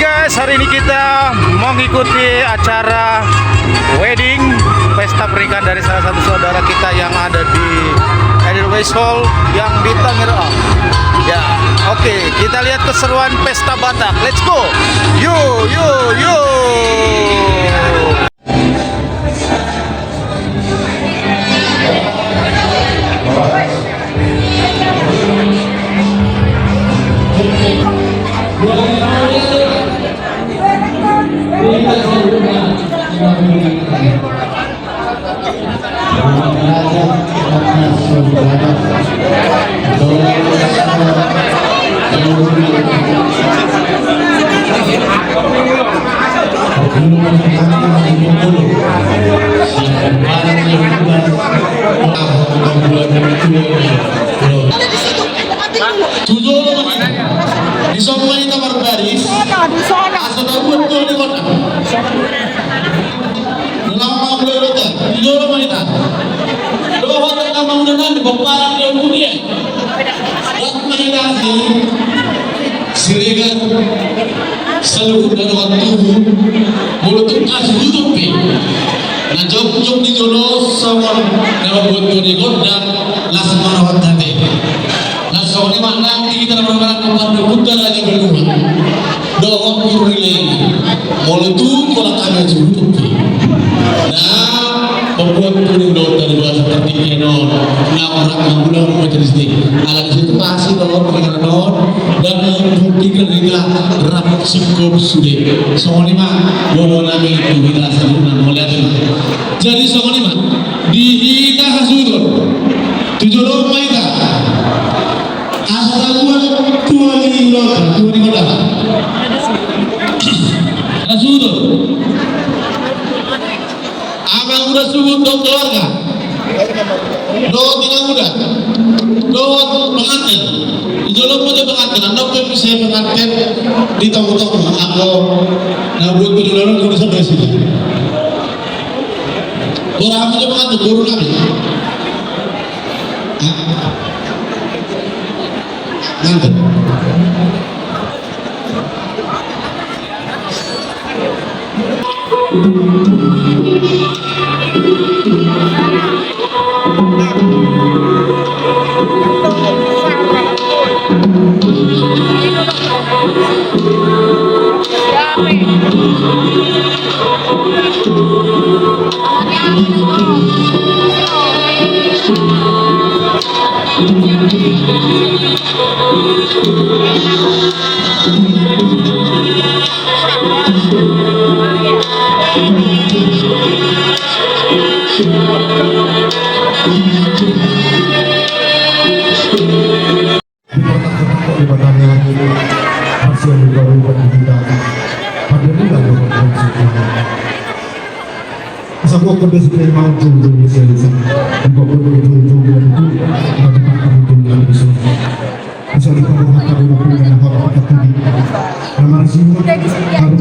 guys, hari ini kita mau mengikuti acara wedding pesta pernikahan dari salah satu saudara kita yang ada di Edelweiss Hall yang di Tangerang. Ya, oke, kita lihat keseruan pesta Batak. Let's go. Yuk. Di semua kita berbaris asal buat tuh di kota lama belum di dulu kita doa kita mau dengan beberapa yang dunia dan meditasi sirigan seluruh dan waktu mulut kasih tutupi nah jok di dulu sama nama buat tuh di kota lasmana hati soalnya makna kita berharap kepada putar lagi berdua doa kurilai mulai itu kalau kami cukup nah membuat kuning doa dari bahasa seperti kenon nah orang bulan majelis ini ala di situ kasih doa pengen dan membuktikan kita rapat cukup sudah soalnya mah doa nami itu kita sebutkan mulai jadi soalnya mah dihina hasudon 7 kita asal buat tua di kota Asudo abang udah subuh dong keluarga doa tidak mudah doa pengantin ijolok aja pengantin anda pun bisa pengantin di toko-toko aku nabut penjualan kudu sampai sini orang aja pengantin guru kami nanti Aku kebetulan mau tunggu di sini. Aku tunggu itu ada di sini. Asal kita berkata dulu dengan apa tadi. Nama sini ada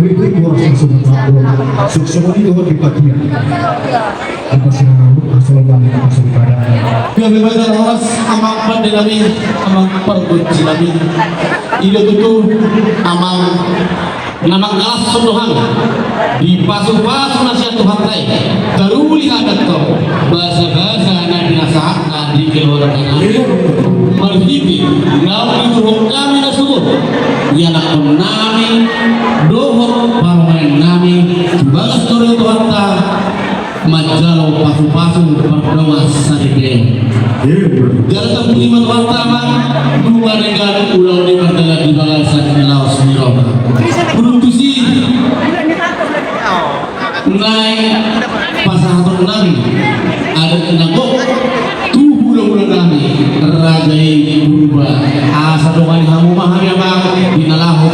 itu kuasa semua. Semua itu di bagian. Apa sih nama asal bangsa asal pada. Ya memang harus amang pandai amang perbuci nabi. Itu amang namang galas Tuhan di pasu-pasu nasihat Tuhan tay teruli adat kau bahasa-bahasa nabi nasihat di keluarga marhiti nabi turun kami nasuh ya nak nami dohor parmain nami balas turun Tuhan ta majalau pasu-pasu berdoa sadede dalam lima Tuhan ta dua negara ulau di mandala di balasan laos miroba berutusi naik pasangan nami ada kenapa tuh bulan nami rajai berubah asa doang kamu paham ya bang dinalahu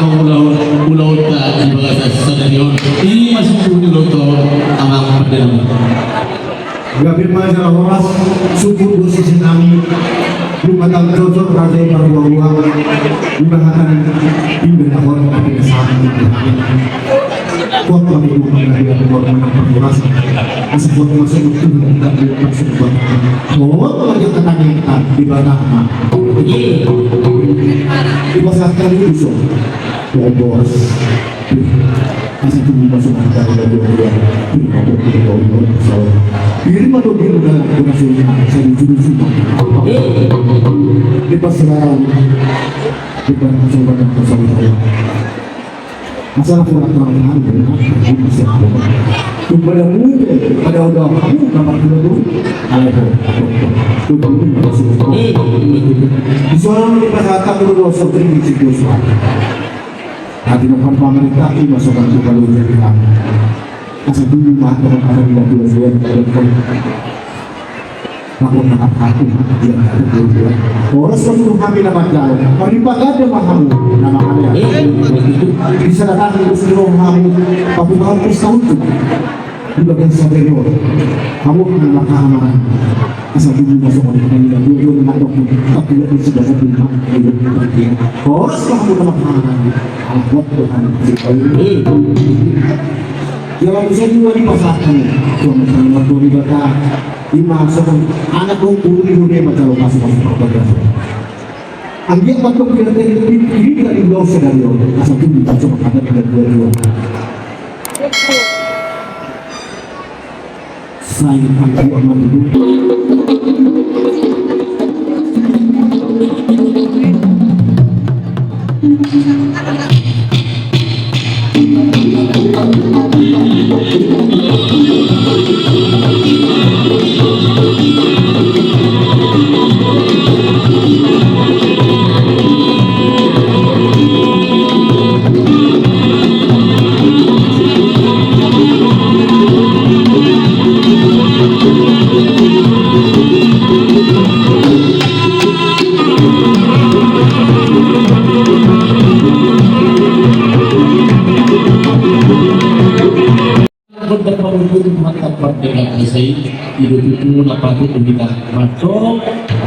pulau ta di bahasa stadion ini masih punya loto amang pedang Gabir masalah horas syukur khusus nami rumah tangga cocok rajai parwa-parwa ibaratkan pindah orang tapi kesalahan kuat kami mengenai korban perkurasa disebut masuk itu tidak dimaksud buat oh lagi ketanya di Batam di pasar kali itu bos Asa tinggi masuk antara dua-dua Piring atau biru dalam berhasil saya jujur di persiaran bukan mencoba dan bersama masalah kurang terang benar kepada muda pada udah kamu kamar dulu di suara di pasar dulu sering disebut hati depan pemerintah ini masukkan ke kalau jadi kami asal dulu mah teman-teman tidak dua-dua aku nak aku dia dua-dua orang sebelum kami nama jalan kami pakai ada mahamu nama kalian bisa datang ke seluruh kamu tapi kamu tahu tu di bagian superior kamu akan makan asal dulu masuk ke kami dan dua-dua mengaduk tapi tidak sudah satu orang kamu nama kalian Allah Tuhan jangan bisa juga dipasarkan cuma sama waktu dibaca lima sebelum anak kumpul di macam lokasi fotografi ambil waktu kita ini dari bawah sedario asal itu kita coba ada pada dua saya panggil aman dulu hidup itu napatu kita masuk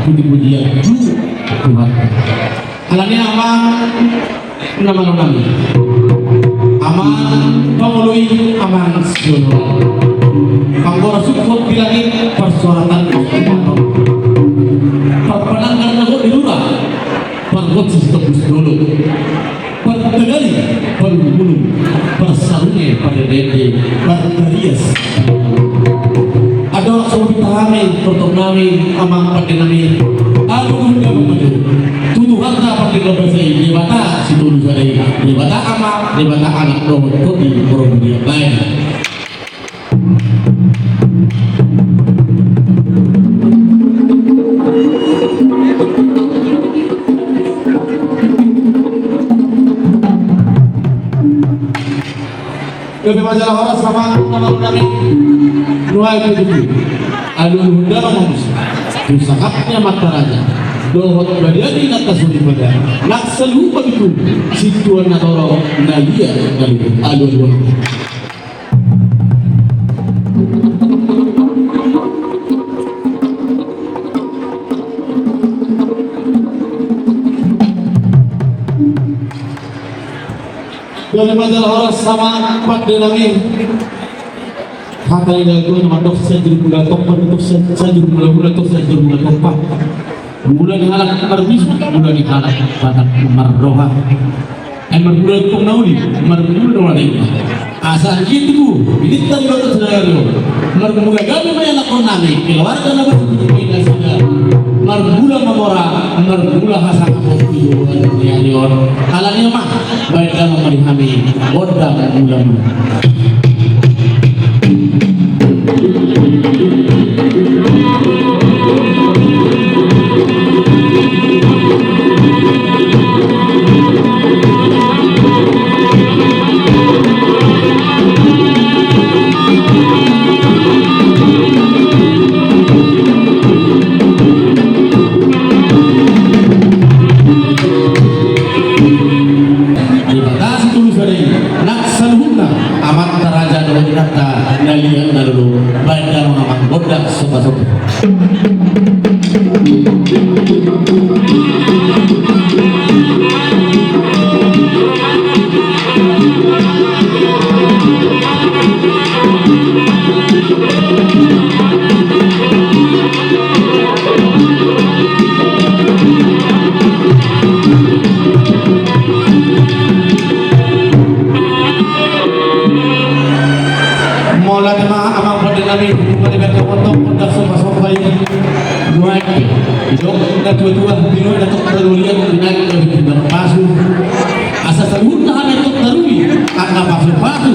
puji-pujian itu Tuhan. Alangnya aman nama-nama aman pemului aman siono panggora support bilangin persuaratan perpenangan nago di lurah perbuat sistem dulu pertegali perbulu persarunge pada dende berdarias ada orang kami untuk kami amang pada kami aku juga memadu tuduhan tak pakai bahasa ini bata si tuduh saya di bata amang di bata anak doh itu di forum dia lain lebih masalah orang sama kami dua itu alun hunda mamus usahanya mataraja dohot badiani nata suri pada nak selupa itu situan natoro nalia kali alun hunda dari masalah orang sama empat lagi kata yang gue nama dok saya jadi bulan topan dok saya jadi bulan dok saya jadi bulan topan bulan halak marbis bulan halak pada marroha bulan pengauli bulan wali asal gitu ini tadi waktu saudara bulan kami banyak nak konami keluarga nama kita sudah bulan memora bulan hasan bulan halanya mah baik dalam kami bodang bulan namin mereka kemotok kondak sopa-sopa ini naik hidung dan tua-tua bino datuk terulian naik ke pasu asa saluhun tahan datuk teruli karena pasu-pasu